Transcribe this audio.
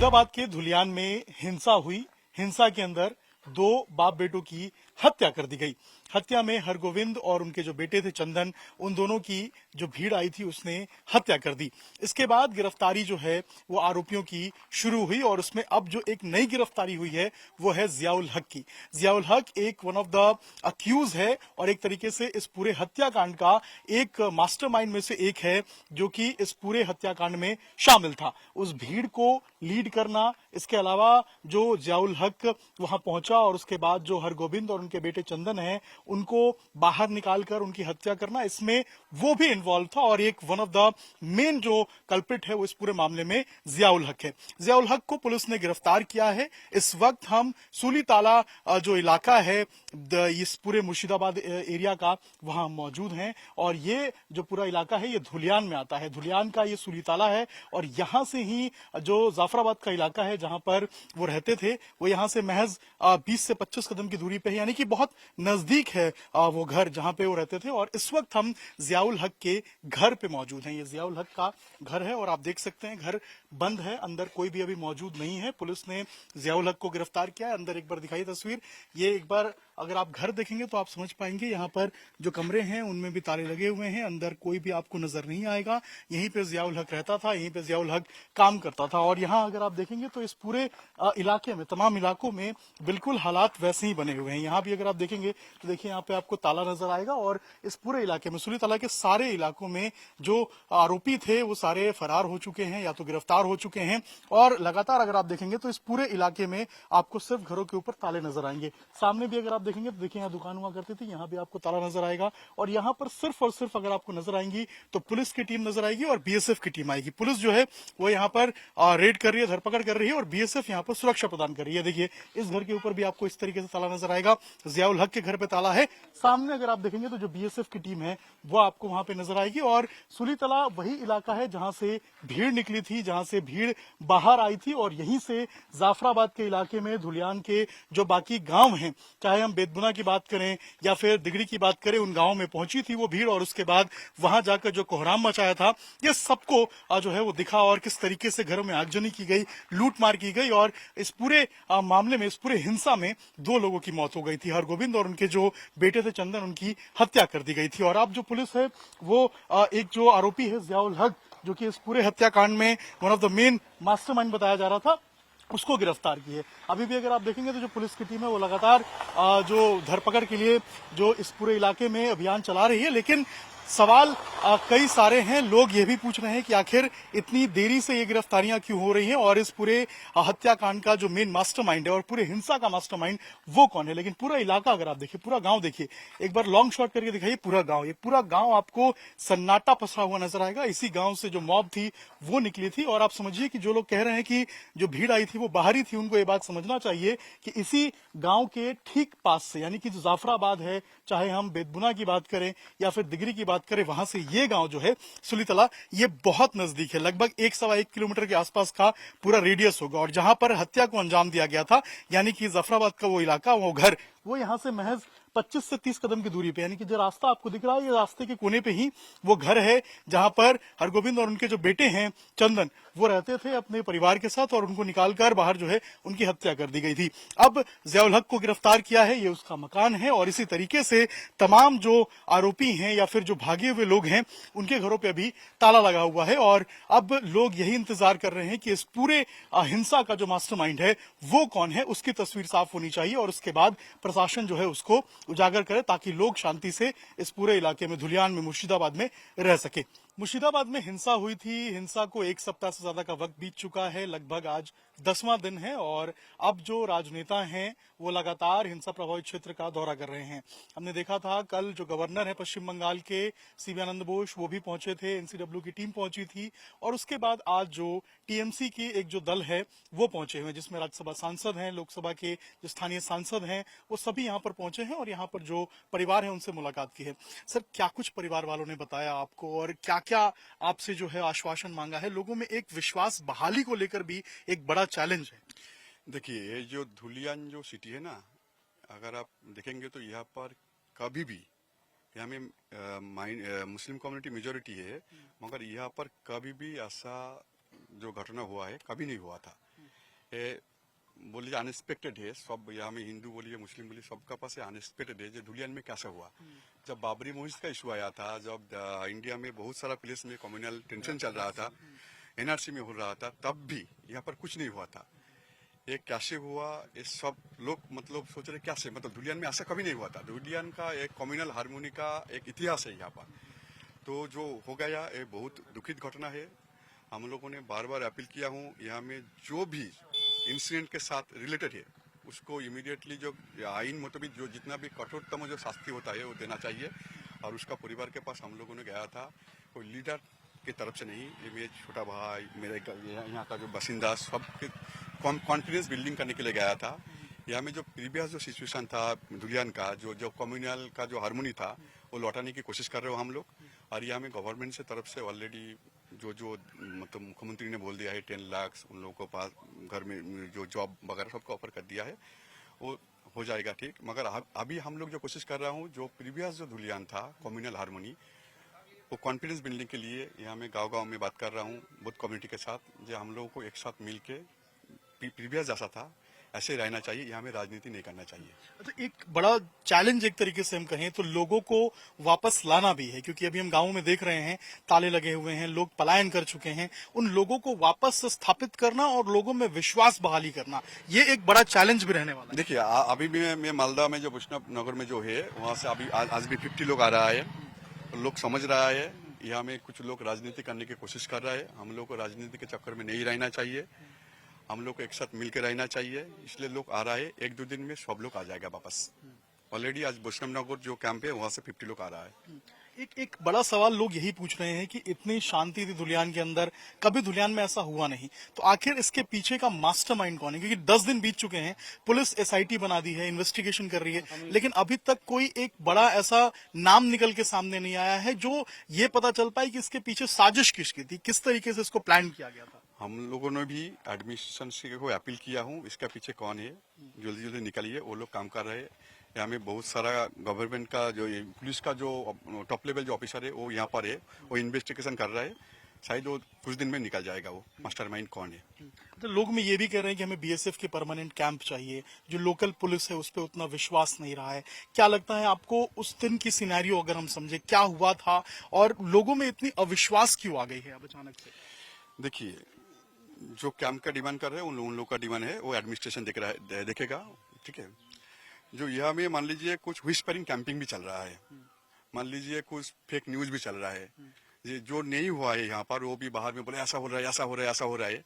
मुर्शिदाबाद के धुलियान में हिंसा हुई। हिंसा के अंदर दो बाप बेटों की हत्या कर दी गई। हत्या में हरगोविंद और उनके जो बेटे थे चंदन, उन दोनों की जो भीड़ आई थी उसने हत्या कर दी। इसके बाद गिरफ्तारी जो है वो आरोपियों की शुरू हुई और उसमें अब जो एक नई गिरफ्तारी हुई है वो है जियाउल हक की। जियाउल हक एक वन ऑफ द अक्यूज है और एक तरीके से इस पूरे हत्याकांड का एक मास्टरमाइंड में से एक है जो कि इस पूरे हत्याकांड में शामिल था। उस भीड़ को लीड करना, इसके अलावा जो जियाउल हक वहां पहुंचा और उसके बाद जो हरगोविंद और उनके बेटे चंदन है उनको बाहर निकालकर उनकी हत्या करना, इसमें वो भी इन्वॉल्व था और एक वन ऑफ द मेन जो कल्प्रिट है वो इस पूरे मामले में जियाउल हक है। जियाउल हक को पुलिस ने गिरफ्तार किया है। इस वक्त हम सूली ताला जो इलाका है इस पूरे मुर्शिदाबाद एरिया का, वहां मौजूद हैं और ये जो पूरा इलाका है ये धुलियान में आता है। धुलियान का ये सूली ताला है और यहां से ही जो जाफराबाद का इलाका है जहां पर वो रहते थे वो यहां से महज 20 से 25 कदम की दूरी पे है, यानी कि बहुत नजदीक है वो घर जहां पे वो रहते थे। और इस वक्त हम जियाउल हक के घर पे मौजूद हैं। ये जियाउल हक का घर है और आप देख सकते हैं घर बंद है, अंदर कोई भी अभी मौजूद नहीं है। पुलिस ने जियाउल हक को गिरफ्तार किया है। अंदर एक बार दिखाई तस्वीर, ये एक बार अगर आप घर देखेंगे तो आप समझ पाएंगे यहाँ पर जो कमरे हैं उनमें भी ताले लगे हुए हैं, अंदर कोई भी आपको नजर नहीं आएगा। यहीं पे जियाउल हक रहता था, यहीं पे जियाउल हक काम करता था। और यहाँ अगर आप देखेंगे तो इस पूरे इलाके में, तमाम इलाकों में बिल्कुल हालात वैसे ही बने हुए हैं। यहाँ भी अगर आप देखेंगे तो देखिए यहाँ पे आपको ताला नजर आएगा और इस पूरे इलाके में, सूली ताला के सारे इलाकों में जो आरोपी थे वो सारे फरार हो चुके हैं या तो गिरफ्तार हो चुके हैं। और लगातार अगर आप देखेंगे तो इस पूरे इलाके में आपको सिर्फ घरों के ऊपर ताले नजर आएंगे। सामने भी अगर आप देखेंगे तो देखिए यहाँ दुकान हुआ करती थी, यहाँ भी आपको ताला नजर आएगा। और यहाँ पर सिर्फ और सिर्फ अगर आपको नजर आएंगी तो पुलिस की टीम नजर आएगी और बीएसएफ की टीम आएगी। पुलिस जो है वो यहाँ पर रेड कर रही है, धरपकड़ कर रही है और बीएसएफ यहाँ पर सुरक्षा प्रदान कर रही है। देखिए इस घर के ऊपर भी आपको इस तरीके से ताला नजर आएगा। जियाउल हक के घर पे ताला है। सामने अगर आप देखेंगे तो जो बीएसएफ की टीम है वो आपको वहां पे नजर आएगी। और सूली ताला वही इलाका है जहां से भीड़ निकली थी, जहां से भीड़ बाहर आई थी और यहीं से जाफराबाद के इलाके में धुलियान के जो बाकी गांव हैं, चाहे हम बेदबुना की बात करें या फिर दिगड़ी की बात करें, उन गांवों में पहुंची थी वो भीड़। और उसके बाद वहां जाकर जो कोहराम मचाया था ये सबको जो है वो दिखा और किस तरीके से घरों में आगजनी की गई, लूटमार की गई। और इस पूरे मामले में, इस पूरे हिंसा में 2 लोगों की मौत हो गई थी। हरगोविंद और उनके जो बेटे थे चंदन, उनकी हत्या कर दी गई थी। और अब जो पुलिस है वो एक जो आरोपी है जियाउल हक, जो कि इस पूरे हत्याकांड में one of the main mastermind बताया जा रहा था, उसको गिरफ्तार की है। अभी भी अगर आप देखेंगे तो जो पुलिस की टीम है वो लगातार जो धरपकड़ के लिए जो इस पूरे इलाके में अभियान चला रही है। लेकिन सवाल कई सारे हैं। लोग ये भी पूछ रहे हैं कि आखिर इतनी देरी से ये गिरफ्तारियां क्यों हो रही हैं और इस पूरे हत्याकांड का जो मेन मास्टरमाइंड है और पूरे हिंसा का मास्टरमाइंड वो कौन है। लेकिन पूरा इलाका अगर आप देखिए, पूरा गांव देखिए, एक बार लॉन्ग शॉट करके दिखाइए पूरा गांव, ये पूरा गांव आपको सन्नाटा पसरा हुआ नजर आएगा। इसी गांव से जो मॉब थी वो निकली थी। और आप समझिए कि जो लोग कह रहे हैं कि जो भीड़ आई थी वो बाहरी थी, उनको ये बात समझना चाहिए कि इसी गांव के ठीक पास से, यानी कि जो जाफराबाद है, चाहे हम बेदबुना की बात करें या फिर दिगरी की बात करें, वहां से ये गांव जो है सूलीतला, ये बहुत नजदीक है। लगभग 1-1.25 किलोमीटर के आसपास का पूरा रेडियस होगा। और जहां पर हत्या को अंजाम दिया गया था, यानी कि जाफराबाद का वो इलाका, वो घर, वो यहां से महज 25 से 30 कदम की दूरी पे, यानी कि जो रास्ता आपको दिख रहा है ये रास्ते के कोने पे ही वो घर है जहां पर हरगोविंद और उनके जो बेटे हैं चंदन, वो रहते थे अपने परिवार के साथ और उनको निकालकर बाहर जो है उनकी हत्या कर दी गई थी। अब जियाउल हक को गिरफ्तार किया है, ये उसका मकान है। और इसी तरीके से तमाम जो आरोपी हैं या फिर जो भागे हुए लोग हैं उनके घरों पे अभी ताला लगा हुआ है। और अब लोग यही इंतजार कर रहे हैं कि इस पूरे हिंसा का जो मास्टरमाइंड है वो कौन है, उसकी तस्वीर साफ होनी चाहिए और उसके बाद प्रशासन जो है उसको उजागर करे ताकि लोग शांति से इस पूरे इलाके में, धुलियान में, मुर्शिदाबाद में रह सके। मुर्शिदाबाद में हिंसा हुई थी। हिंसा को 1 सप्ताह से ज्यादा का वक्त बीत चुका है, लगभग आज 10वां दिन है। और अब जो राजनेता हैं वो लगातार हिंसा प्रभावित क्षेत्र का दौरा कर रहे हैं। हमने देखा था कल जो गवर्नर है पश्चिम बंगाल के, सीबी आनंद बोस, वो भी पहुंचे थे, एनसीडब्ल्यू की टीम पहुंची थी। और उसके बाद आज जो टीएमसी की एक जो दल है वो पहुंचे हुए हैं, जिसमें राज्यसभा सांसद हैं, लोकसभा के जो स्थानीय सांसद हैं, वो सभी यहाँ पर पहुंचे हैं और यहाँ पर जो परिवार है उनसे मुलाकात की है। सर, क्या कुछ परिवार वालों ने बताया आपको और क्या क्या आपसे जो है आश्वासन मांगा है? लोगों में एक विश्वास बहाली को लेकर भी एक बड़ा चैलेंज है। देखिए, ये जो धुलियान जो सिटी है ना, अगर आप देखेंगे तो यहाँ पर कभी भी, यहाँ में मुस्लिम कम्युनिटी मेजोरिटी है, मगर यहाँ पर कभी भी ऐसा जो घटना हुआ है कभी नहीं हुआ था। ये बोलिए अनएक्सपेक्टेड है। सब यहाँ में हिंदू बोलिए मुस्लिम बोलिए सबका पास अनएक्सपेक्टेड है। जो धुलियान में कैसा हुआ, जब बाबरी मस्जिद का इशू आया था, जब इंडिया में बहुत सारा प्लेस में कम्युनल टेंशन चल रहा था, एनआरसी में हो रहा था, तब भी यहाँ पर कुछ नहीं हुआ था। ये कैसे हुआ, ये सब लोग मतलब सोच रहे कैसे, मतलब धुलियान में ऐसा कभी नहीं हुआ था। धुलियान का एक कम्युनल हारमोनी का एक इतिहास है यहाँ पर। तो जो हो गया ये बहुत दुखित घटना है। हम लोगों ने बार बार अपील किया हूँ, यहाँ में जो भी इंसिडेंट के साथ रिलेटेड है उसको इमीडिएटली जो आइन मुताबिक जो जितना भी कठोरतम जो शास्ति होता है वो देना चाहिए। और उसका परिवार के पास हम लोगों ने गया था, कोई लीडर की तरफ से नहीं, ये मेरे छोटा भाई, मेरे यहाँ का जो बासिंदा, सब कॉन्फिडेंस बिल्डिंग करने के लिए गया था। यहाँ में जो प्रीवियस जो सिचुएशन था धुलियान का, जो कम्युनल का जो हारमोनी था, वो लौटाने की कोशिश कर रहे हो हम लोग। और यहाँ में गवर्नमेंट से तरफ से ऑलरेडी जो मतलब मुख्यमंत्री ने बोल दिया है 10 लाख उन लोगों को पास घर में जो जॉब वगैरह सबको ऑफर कर दिया है, वो हो जाएगा ठीक। मगर अभी हम लोग जो कोशिश कर रहा हूँ, जो प्रीवियस जो धुलियान था कम्युनल हारमोनी, वो कॉन्फिडेंस बिल्डिंग के लिए यहाँ में गांव-गांव में बात कर रहा हूँ बहुत कम्युनिटी के साथ, जो हम लोगों को एक साथ मिल के प्रीवियस जैसा था ऐसे रहना चाहिए। यहाँ में राजनीति नहीं करना चाहिए। अच्छा, एक बड़ा चैलेंज एक तरीके से हम कहें तो लोगों को वापस लाना भी है, क्योंकि अभी हम गांवों में देख रहे हैं ताले लगे हुए हैं, लोग पलायन कर चुके हैं। उन लोगों को वापस स्थापित करना और लोगों में विश्वास बहाली करना, ये एक बड़ा चैलेंज भी रहने वाला है। देखिए अभी भी मैं मालदा में जो वैष्णव नगर में जो है वहाँ से अभी आज भी 50 लोग आ रहा है। लोग समझ रहा है यहाँ में कुछ लोग राजनीति करने की कोशिश कर रहा है। हम लोग को राजनीति के चक्कर में नहीं रहना चाहिए, हम लोग को एक साथ मिलकर रहना चाहिए। इसलिए लोग आ रहा है, 1-2 दिन में सब लोग आ जाएगा वापस। ऑलरेडी आज वैष्णव नगर जो कैंप है वहाँ से 50 लोग आ रहा है। एक बड़ा सवाल लोग यही पूछ रहे हैं कि इतनी शांति थी धुलियान के अंदर, कभी धुलियान में ऐसा हुआ नहीं, तो आखिर इसके पीछे का मास्टरमाइंड कौन है? क्योंकि 10 दिन बीत चुके हैं, पुलिस एसआईटी बना दी है, इन्वेस्टिगेशन कर रही है, लेकिन अभी तक कोई एक बड़ा ऐसा नाम निकल के सामने नहीं आया है जो ये पता चल पाए कि इसके पीछे साजिश किसकी थी, किस तरीके से इसको प्लान किया गया था। हम लोगों ने भी एडमिनिस्ट्रेशन से को अपील किया हूँ, इसका पीछे कौन है जल्दी जल्दी निकलिए। वो लोग काम कर रहे हैं। यहाँ में बहुत सारा गवर्नमेंट का जो पुलिस का जो टॉप लेवल जो ऑफिसर है वो यहाँ पर है, वो इन्वेस्टिगेशन कर रहा है। शायद वो कुछ दिन में निकल जाएगा वो मास्टरमाइंड कौन है। तो लोग में ये भी कह रहे हैं कि हमें बीएसएफ के परमानेंट कैंप चाहिए, जो लोकल पुलिस है उस पर उतना विश्वास नहीं रहा है। क्या लगता है आपको उस दिन की सिनेरियो अगर हम समझे, क्या हुआ था और लोगों में इतनी अविश्वास क्यों आ गई है अब अचानक से? देखिए, जो कैंप का डिमांड कर रहे हैं उन लोगों का डिमांड है, वो एडमिनिस्ट्रेशन देख रहा है, देखेगा, ठीक है। जो यहाँ में मान लीजिए कुछ विस्परिंग कैंपिंग भी चल रहा है, मान लीजिए कुछ फेक न्यूज भी चल रहा है, ये जो नहीं हुआ है यहाँ पर वो भी बाहर में बोले ऐसा हो रहा है, ऐसा हो रहा है, ऐसा हो रहा है।